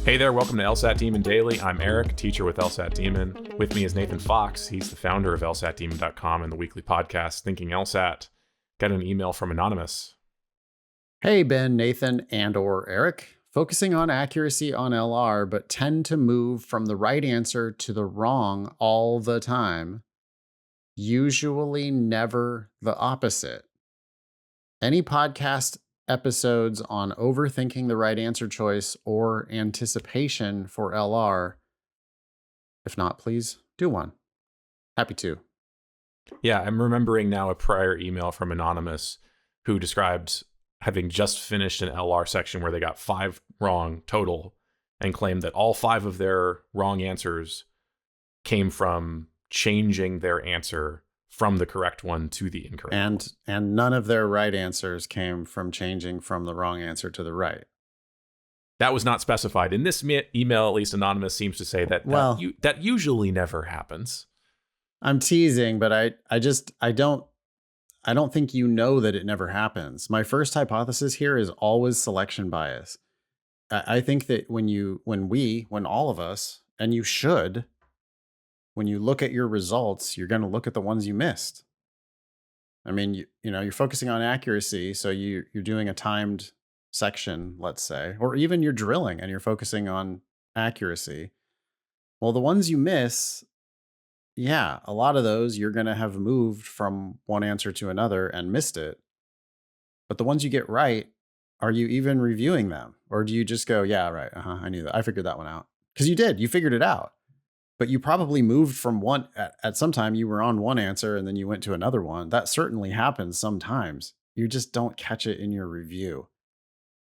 Hey there, welcome to LSAT Demon Daily. I'm Erik, teacher with LSAT Demon. With me is Nathan Fox. He's the founder of LSATdemon.com and the weekly podcast, Thinking LSAT. Got an email from Anonymous. Hey, Ben, Nathan, and/or Erik. Focusing on accuracy on LR, but tend to move from the right answer to the wrong all the time. Usually never the opposite. Any podcast episodes on overthinking the right answer choice or anticipation for LR? If not, please do one. Happy to. Yeah, I'm remembering now a prior email from Anonymous who described having just finished an LR section where they got 5 wrong total and claimed that all 5 of their wrong answers came from changing their answer from the correct one to the incorrect one. And none of their right answers came from changing from the wrong answer to the right. That was not specified. In this email, at least Anonymous seems to say that that usually never happens. I'm teasing, but I don't think you know that it never happens. My first hypothesis here is always selection bias. I think that when all of us, and you should, when you look at your results, you're going to look at the ones you missed. I mean, you're focusing on accuracy, so you're doing a timed section, let's say, or even you're drilling and you're focusing on accuracy. Well, the ones you miss, yeah, a lot of those you're going to have moved from one answer to another and missed it. But the ones you get right, are you even reviewing them? Or do you just go, yeah, right, I knew that. I figured that one out. Because you did. You figured it out. But you probably moved from one, at some time you were on one answer and then you went to another one. That certainly happens sometimes. You just don't catch it in your review.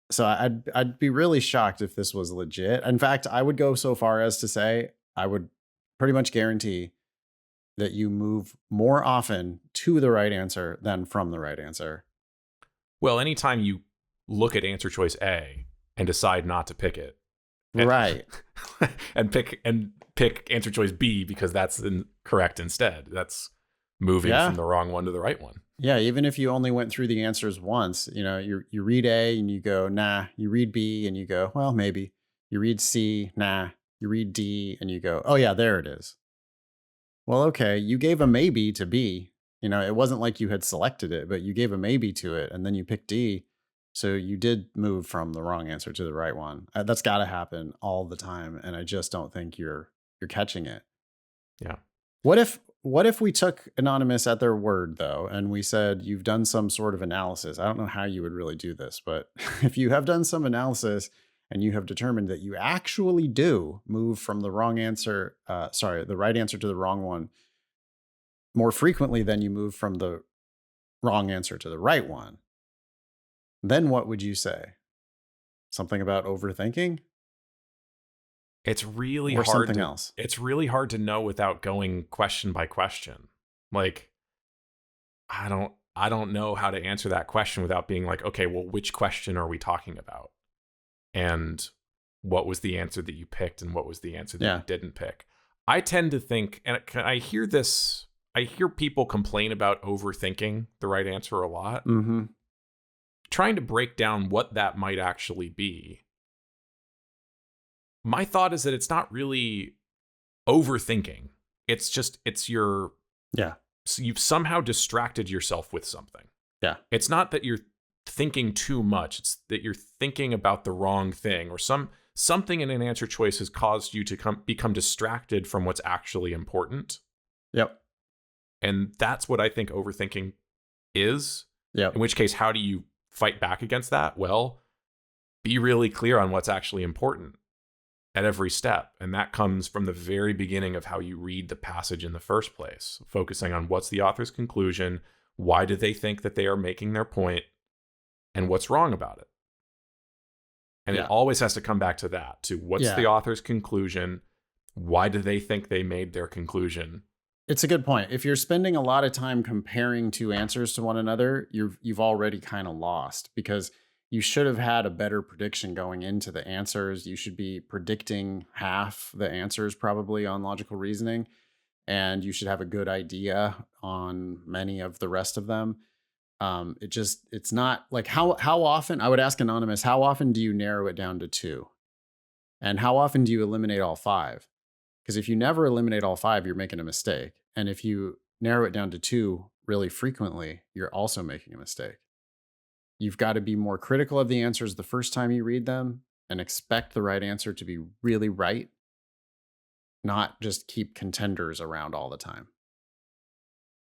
So I'd be really shocked if this was legit. In fact, I would go so far as to say I would pretty much guarantee that you move more often to the right answer than from the right answer. Well, anytime you look at answer choice A and decide not to pick it, right, and pick answer choice B because that's correct instead, that's moving from the wrong one to the right one. Yeah, even if you only went through the answers once, you read A and you go, nah. You read B and you go, well, maybe. You read C, nah. You read D and you go, oh yeah, there it is. Well, okay, you gave a maybe to B. It wasn't like you had selected it, but you gave a maybe to it and then you picked D. So you did move from the wrong answer to the right one. That's got to happen all the time. And I just don't think you're catching it. Yeah. What if we took Anonymous at their word, though, and we said you've done some sort of analysis? I don't know how you would really do this, but if you have done some analysis and you have determined that you actually do move from the wrong answer, the right answer to the wrong one more frequently than you move from the wrong answer to the right one, then what would you say? Something about overthinking? It's really or hard something else. It's really hard to know without going question by question. Like, I don't know how to answer that question without being like, okay, well, which question are we talking about? And what was the answer that you picked and what was the answer that you didn't pick? I tend to think, and I hear people complain about overthinking the right answer a lot. Mm-hmm. Trying to break down what that might actually be. My thought is that it's not really overthinking. It's you've somehow distracted yourself with something. Yeah. It's not that you're thinking too much. It's that you're thinking about the wrong thing, or something in an answer choice has caused you to become distracted from what's actually important. Yep. And that's what I think overthinking is. Yep. In which case, how do you fight back against that? Well, be really clear on what's actually important at every step. And that comes from the very beginning of how you read the passage in the first place, focusing on what's the author's conclusion, why do they think that they are making their point, and what's wrong about it. And it always has to come back to that, to what's the author's conclusion, why do they think they made their conclusion. It's a good point. If you're spending a lot of time comparing two answers to one another, you've already kind of lost, because you should have had a better prediction going into the answers. You should be predicting half the answers probably on logical reasoning, and you should have a good idea on many of the rest of them. It's not like how often, I would ask Anonymous, how often do you narrow it down to 2? And how often do you eliminate all 5? Because if you never eliminate all 5, you're making a mistake. And if you narrow it down to 2 really frequently, you're also making a mistake. You've got to be more critical of the answers the first time you read them and expect the right answer to be really right, not just keep contenders around all the time.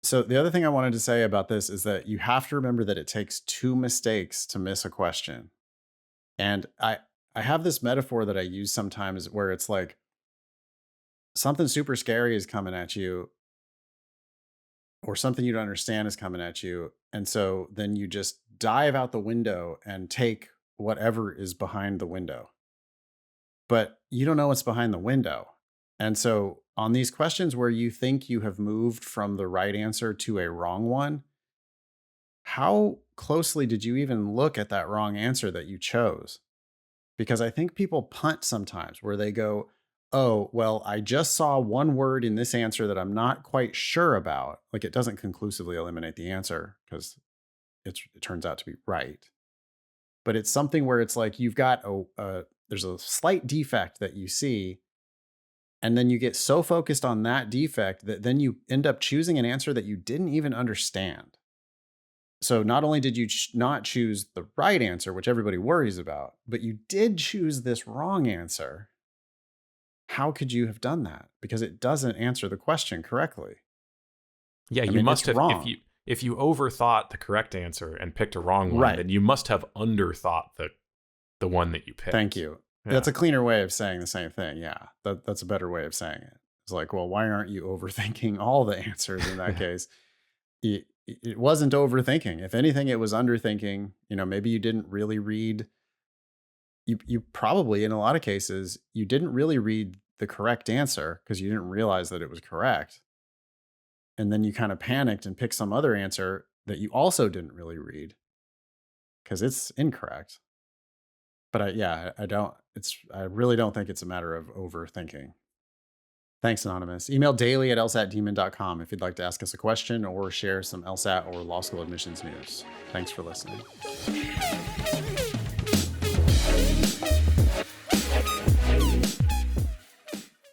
So the other thing I wanted to say about this is that you have to remember that it takes 2 mistakes to miss a question. And I have this metaphor that I use sometimes where it's like something super scary is coming at you or something you don't understand is coming at you. And so then you just dive out the window and take whatever is behind the window. But you don't know what's behind the window. And so on these questions where you think you have moved from the right answer to a wrong one, how closely did you even look at that wrong answer that you chose? Because I think people punt sometimes where they go, oh, well, I just saw one word in this answer that I'm not quite sure about. Like it doesn't conclusively eliminate the answer because it turns out to be right. But it's something where it's like you've got there's a slight defect that you see. And then you get so focused on that defect that then you end up choosing an answer that you didn't even understand. So not only did you not choose the right answer, which everybody worries about, but you did choose this wrong answer. How could you have done that? Because it doesn't answer the question correctly. Yeah, you must have wrong. If you overthought the correct answer and picked a wrong one, then you must have underthought the one that you picked. Thank you. Yeah. That's a cleaner way of saying the same thing. Yeah, that's a better way of saying it. It's like, well, why aren't you overthinking all the answers in that case? It wasn't overthinking. If anything, it was underthinking. Maybe you didn't really read. You probably, in a lot of cases, you didn't really read the correct answer because you didn't realize that it was correct. And then you kind of panicked and picked some other answer that you also didn't really read because it's incorrect. But I really don't think it's a matter of overthinking. Thanks, Anonymous. Email daily@lsatdemon.com if you'd like to ask us a question or share some LSAT or law school admissions news. Thanks for listening.